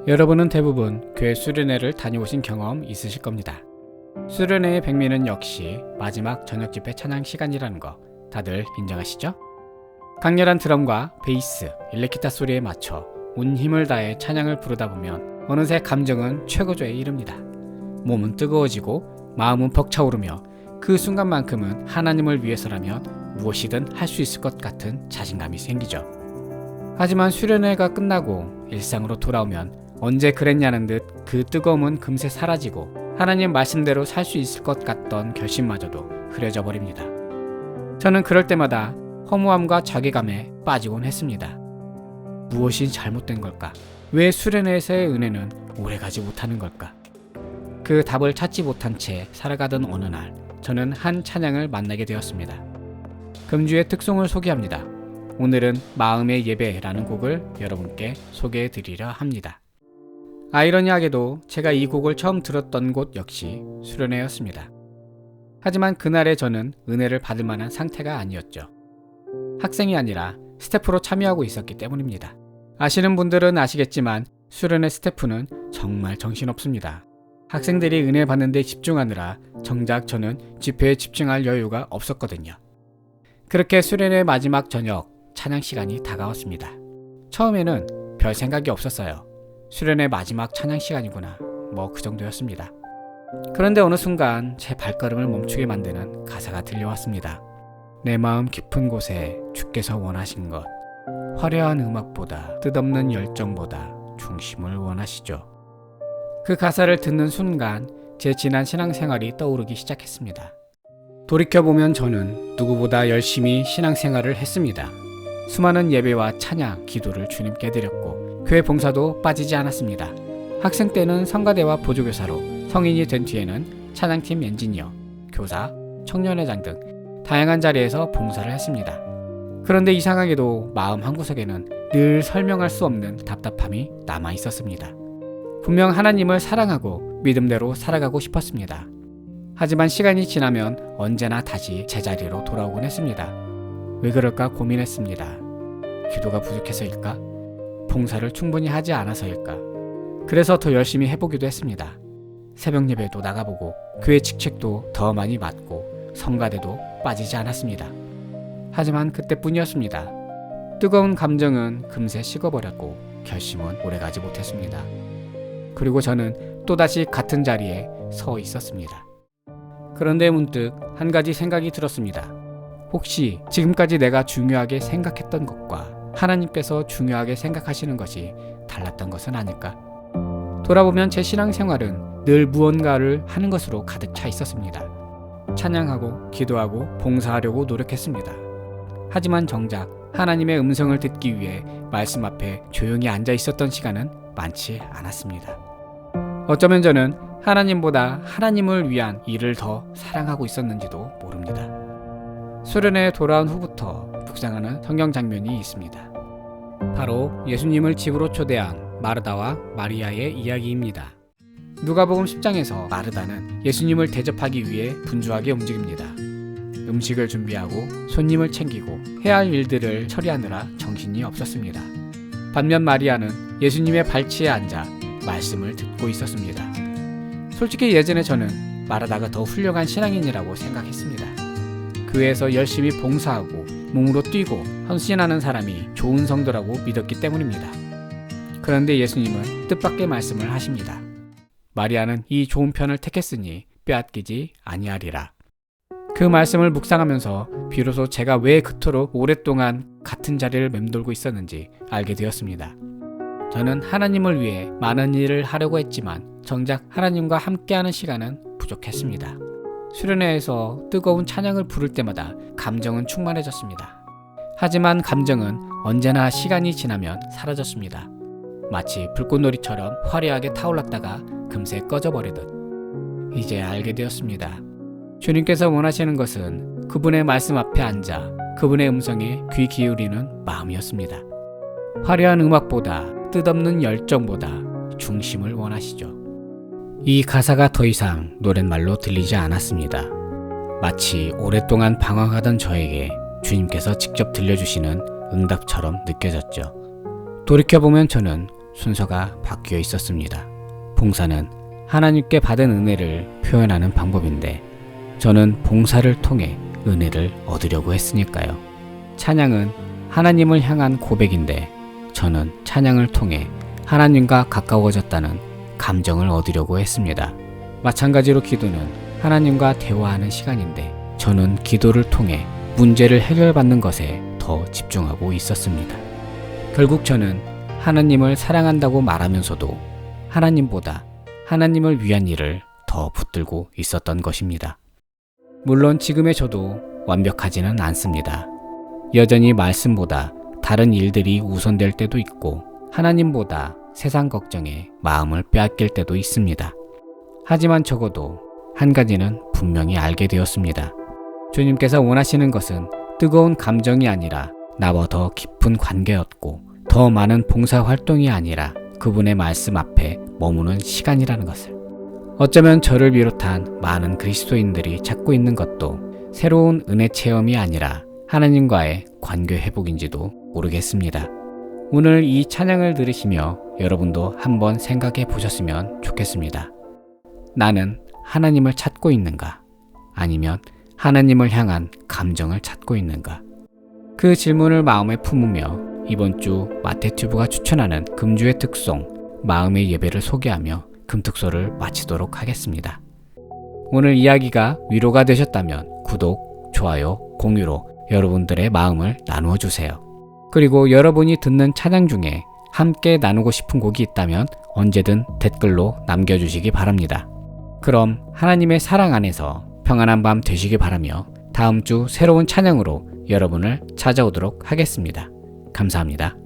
여러분은 대부분 교회 수련회를 다녀오신 경험 있으실 겁니다. 수련회의 백미는 역시 마지막 저녁 집회 찬양 시간이라는 거 다들 인정하시죠? 강렬한 드럼과 베이스, 일렉기타 소리에 맞춰 온 힘을 다해 찬양을 부르다 보면 어느새 감정은 최고조에 이릅니다. 몸은 뜨거워지고 마음은 벅차오르며 그 순간만큼은 하나님을 위해서라면 무엇이든 할 수 있을 것 같은 자신감이 생기죠. 하지만 수련회가 끝나고 일상으로 돌아오면 언제 그랬냐는 듯 그 뜨거움은 금세 사라지고 하나님 말씀대로 살 수 있을 것 같던 결심마저도 흐려져 버립니다. 저는 그럴 때마다 허무함과 자괴감에 빠지곤 했습니다. 무엇이 잘못된 걸까? 왜 수련회에서의 은혜는 오래가지 못하는 걸까? 그 답을 찾지 못한 채 살아가던 어느 날 저는 한 찬양을 만나게 되었습니다. 금주의 특송을 소개합니다. 오늘은 마음의 예배라는 곡을 여러분께 소개해 드리려 합니다. 아이러니하게도 제가 이 곡을 처음 들었던 곳 역시 수련회였습니다. 하지만 그날의 저는 은혜를 받을 만한 상태가 아니었죠. 학생이 아니라 스태프로 참여하고 있었기 때문입니다. 아시는 분들은 아시겠지만 수련회 스태프는 정말 정신없습니다. 학생들이 은혜 받는 데 집중하느라 정작 저는 집회에 집중할 여유가 없었거든요. 그렇게 수련회 마지막 저녁 찬양 시간이 다가왔습니다. 처음에는 별 생각이 없었어요. 수련회 마지막 찬양 시간이구나, 뭐 그 정도였습니다. 그런데 어느 순간 제 발걸음을 멈추게 만드는 가사가 들려왔습니다. 내 마음 깊은 곳에 주께서 원하신 것, 화려한 음악보다 뜻없는 열정보다 중심을 원하시죠. 그 가사를 듣는 순간 제 지난 신앙생활이 떠오르기 시작했습니다. 돌이켜보면 저는 누구보다 열심히 신앙생활을 했습니다. 수많은 예배와 찬양, 기도를 주님께 드렸고 교회 봉사도 빠지지 않았습니다. 학생 때는 성가대와 보조교사로, 성인이 된 뒤에는 찬양팀 엔지니어, 교사, 청년회장 등 다양한 자리에서 봉사를 했습니다. 그런데 이상하게도 마음 한구석에는 늘 설명할 수 없는 답답함이 남아 있었습니다. 분명 하나님을 사랑하고 믿음대로 살아가고 싶었습니다. 하지만 시간이 지나면 언제나 다시 제자리로 돌아오곤 했습니다. 왜 그럴까 고민했습니다. 기도가 부족해서일까? 봉사를 충분히 하지 않아서일까? 그래서 더 열심히 해보기도 했습니다. 새벽 예배도 나가보고 교회 직책도 더 많이 맡고 성가대도 빠지지 않았습니다. 하지만 그때뿐이었습니다. 뜨거운 감정은 금세 식어버렸고 결심은 오래가지 못했습니다. 그리고 저는 또다시 같은 자리에 서 있었습니다. 그런데 문득 한 가지 생각이 들었습니다. 혹시 지금까지 내가 중요하게 생각했던 것과 하나님께서 중요하게 생각하시는 것이 달랐던 것은 아닐까? 돌아보면 제 신앙생활은 늘 무언가를 하는 것으로 가득 차 있었습니다. 찬양하고 기도하고 봉사하려고 노력했습니다. 하지만 정작 하나님의 음성을 듣기 위해 말씀 앞에 조용히 앉아 있었던 시간은 많지 않았습니다. 어쩌면 저는 하나님보다 하나님을 위한 일을 더 사랑하고 있었는지도 모릅니다. 수련회에 돌아온 후부터 묵상하는 성경 장면이 있습니다. 바로 예수님을 집으로 초대한 마르다와 마리아의 이야기입니다. 누가복음 10장에서 마르다는 예수님을 대접하기 위해 분주하게 움직입니다. 음식을 준비하고 손님을 챙기고 해야 할 일들을 처리하느라 정신이 없었습니다. 반면 마리아는 예수님의 발치에 앉아 말씀을 듣고 있었습니다. 솔직히 예전에 저는 마르다가 더 훌륭한 신앙인이라고 생각했습니다. 교회에서 열심히 봉사하고 몸으로 뛰고 헌신하는 사람이 좋은 성도라고 믿었기 때문입니다. 그런데 예수님은 뜻밖의 말씀을 하십니다. 마리아는 이 좋은 편을 택했으니 빼앗기지 아니하리라. 그 말씀을 묵상하면서 비로소 제가 왜 그토록 오랫동안 같은 자리를 맴돌고 있었는지 알게 되었습니다. 저는 하나님을 위해 많은 일을 하려고 했지만 정작 하나님과 함께하는 시간은 부족했습니다. 수련회에서 뜨거운 찬양을 부를 때마다 감정은 충만해졌습니다. 하지만 감정은 언제나 시간이 지나면 사라졌습니다. 마치 불꽃놀이처럼 화려하게 타올랐다가 금세 꺼져버리듯. 이제 알게 되었습니다. 주님께서 원하시는 것은 그분의 말씀 앞에 앉아 그분의 음성에 귀 기울이는 마음이었습니다. 화려한 음악보다 뜻없는 열정보다 중심을 원하시죠. 이 가사가 더 이상 노랫말로 들리지 않았습니다. 마치 오랫동안 방황하던 저에게 주님께서 직접 들려주시는 응답처럼 느껴졌죠. 돌이켜보면 저는 순서가 바뀌어 있었습니다. 봉사는 하나님께 받은 은혜를 표현하는 방법인데 저는 봉사를 통해 은혜를 얻으려고 했으니까요. 찬양은 하나님을 향한 고백인데 저는 찬양을 통해 하나님과 가까워졌다는 감정을 얻으려고 했습니다. 마찬가지로 기도는 하나님과 대화하는 시간인데 저는 기도를 통해 문제를 해결받는 것에 더 집중하고 있었습니다. 결국 저는 하나님을 사랑한다고 말하면서도 하나님보다 하나님을 위한 일을 더 붙들고 있었던 것입니다. 물론 지금의 저도 완벽하지는 않습니다. 여전히 말씀보다 다른 일들이 우선될 때도 있고 하나님보다 세상 걱정에 마음을 빼앗길 때도 있습니다. 하지만 적어도 한 가지는 분명히 알게 되었습니다. 주님께서 원하시는 것은 뜨거운 감정이 아니라 나와 더 깊은 관계였고 더 많은 봉사활동이 아니라 그분의 말씀 앞에 머무는 시간이라는 것을. 어쩌면 저를 비롯한 많은 그리스도인들이 찾고 있는 것도 새로운 은혜 체험이 아니라 하나님과의 관계 회복인지도 모르겠습니다. 오늘 이 찬양을 들으시며 여러분도 한번 생각해 보셨으면 좋겠습니다. 나는 하나님을 찾고 있는가? 아니면 하나님을 향한 감정을 찾고 있는가? 그 질문을 마음에 품으며 이번 주 마태튜브가 추천하는 금주의 특송 마음의 예배를 소개하며 금특소를 마치도록 하겠습니다. 오늘 이야기가 위로가 되셨다면 구독, 좋아요, 공유로 여러분들의 마음을 나누어 주세요. 그리고 여러분이 듣는 찬양 중에 함께 나누고 싶은 곡이 있다면 언제든 댓글로 남겨주시기 바랍니다. 그럼 하나님의 사랑 안에서 평안한 밤 되시기 바라며 다음 주 새로운 찬양으로 여러분을 찾아오도록 하겠습니다. 감사합니다.